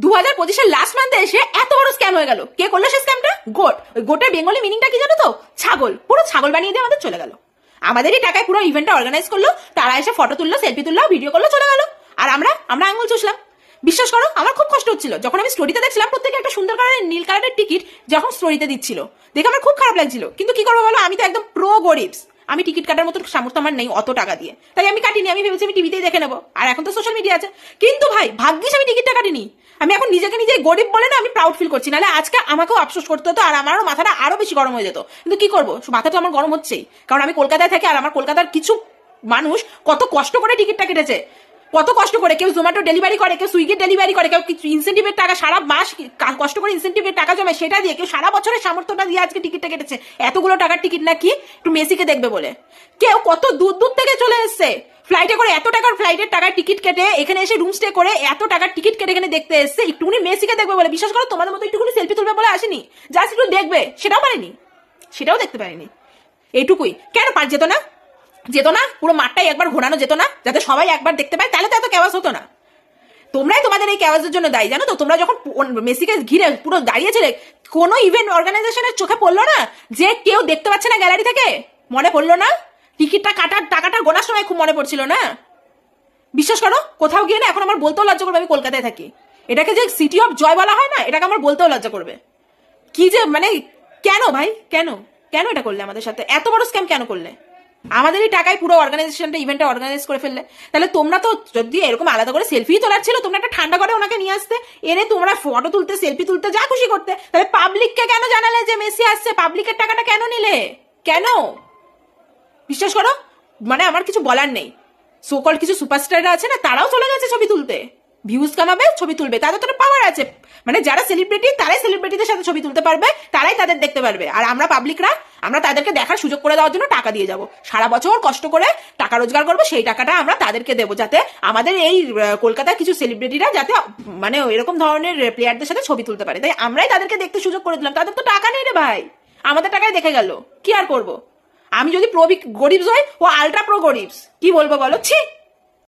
2025-এর last মান্থে এসে এত বড় স্ক্যাম হয়ে গেল। কে করলো সে স্ক্যামটা? গোট। ওই গোটের বেঙ্গলি মিনিংটা কি জানো তো? ছাগল। পুরো ছাগল বানিয়ে দিয়ে আমাদের চলে গেল। আমাদেরই টাকায় পুরো ইভেন্টটা অর্গানাইজ করলো, তারা এসে ফটো তুললো, সেলফি তুললো, ভিডিও করলো, চলে গেল। আর আমরা আঙুল চুষলাম। বিশ্বাস করো আমার খুব কষ্ট হচ্ছিল যখন আমি স্টোরিতে দেখছিলাম প্রত্যেকে একটা সুন্দর কালারের নীল কালারের টিকিট যখন স্টোরিতে দিচ্ছিল, দেখে আমার খুব খারাপ লাগছিল। কিন্তু কি করবো বলো, আমি তো একদম প্রো গরিবস, আমি টিকিট কাটার মতো সামর্থ্য আমার নেই অত টাকা দিয়ে, তাই আমি কাটিনি। আমি ভেবেছি আমি টিভিতেই দেখে নেবো, আর এখন তো সোশ্যাল মিডিয়া আছে। কিন্তু ভাই ভাগ্যিস আমি টিকিটটা কাটিনি। আমি এখন নিজেকে নিজে গরিব বলে না আমি প্রাউড ফিল করছি, নাহলে আজকে আমাকেও আফসোস করতে হতো আর আমারও মাথাটা আরো বেশি গরম হয়ে যেত। কিন্তু কি করবো, মাথা তো আমার গরম হচ্ছেই, কারণ আমি কলকাতায় থাকি আর আমার কলকাতার কিছু মানুষ কত কষ্ট করে টিকিটটা কেটেছে, কত কষ্ট করে। কেউ জোম্যাটো ডেলিভারি করে, কেউ সুইগির ডেলিভারি করে, কেউ ইনসেন্টিভের টাকা সারা মাস কষ্ট করে ইনসেন্টিভের টাকা জমে সেটা দিয়ে, কেউ সারা বছরের সামর্থ্যটা দিয়ে আজকে টিকিটটা কেটেছে। এতগুলো টাকার টিকিট না কি একটু মেসিকে দেখবে বলে। কেউ কত দূর দূর থেকে চলে এসছে ফ্লাইটে করে, এত টাকার ফ্লাইটের টাকার টিকিট কেটে এখানে এসে রুম স্টে করে এত টাকার টিকিট কেটে এখানে দেখতে এসছে একটুকুনি মেসিকে দেখবে বলে। বিশ্বাস করো তোমাদের মতো একটুকুনি সেলফি তুলবে বলে আসেনি, জাস্ট একটু দেখবে, সেটাও পারেনি, সেটাও দেখতে পারেনি। এইটুকুই। কেন পার যেত না? যেত না, পুরো মাঠটাই একবার ঘোরানো যেত না, যাতে সবাই একবার দেখতে পায়, তাহলে তো এত ক্যাওয়াজ হতো না। তোমরাই তোমাদের এই ক্যাওয়াজের জন্য দায়ী, জানো তো? তোমরা যখন মেসিকে ঘিরে পুরো দাঁড়িয়েছিলে, কোনো ইভেন্ট অর্গানাইজেশনের চোখে পড়লো না যে কেউ দেখতে পাচ্ছে না গ্যালারি থেকে? মনে পড়লো না? টিকিটটা কাটার টাকাটা গোনার সময় খুব মনে পড়ছিল না? বিশ্বাস করো কোথাও গিয়ে না এখন আমার বলতেও লজ্জা করবে আমি কলকাতায় থাকি। এটাকে যে সিটি অফ জয় বলা হয় না, এটাকে আমার বলতেও লজ্জা করবে। কি যে মানে, কেন ভাই, কেন কেন এটা করলে আমাদের সাথে? এত বড় স্ক্যাম কেন করলে? আমাদেরই টাকায় পুরো অর্গানাইজেশনটা ইভেন্টটা অর্গানাইজ করে ফেললে। তাহলে তোমরা তো যদি এরকম আলাদা করে সেলফি তোলার ছিল, তোমরা একটা ঠান্ডা করে ওনাকে নিয়ে আসতে, এনে তোমরা ফটো তুলতে, সেলফি তুলতে, যা খুশি করতে। তাহলে পাবলিককে কেন জানালে যে মেসি আসছে? পাবলিকের টাকাটা কেন নিলে? কেন? বিশ্বাস করো মানে আমার কিছু বলার নেই। সোকল কিছু সুপারস্টাররা আছে না, তারাও চলে গেছে ছবি তুলতে, ভিউজ কামাবে, ছবি তুলবে, তাদের তো পাওয়ার আছে। মানে যারা সেলিব্রিটি তারাই সেলিব্রিটিদের সাথে ছবি তুলতে পারবে, তারাই তাদের দেখতে পারবে। আর আমরা পাবলিকরা, আমরা তাদেরকে দেখার সুযোগ করে দেওয়ার জন্য টাকা দিয়ে যাব, সারা বছর কষ্ট করে টাকা রোজগার করবো, সেই টাকাটা আমরা তাদেরকে দেবো, যাতে আমাদের এই কলকাতার কিছু সেলিব্রিটিরা যাতে মানে এরকম ধরনের প্লেয়ারদের সাথে ছবি তুলতে পারে, তাই আমরাই তাদেরকে দেখতে সুযোগ করে দিলাম। তাদের তো টাকা নেই রে ভাই, আমাদের টাকায় দেখে গেল, কি আর করবো? আমি যদি প্রো গরিবস হই, ও আলট্রা প্রো গরিবস, কি বলবো বলো? ছি।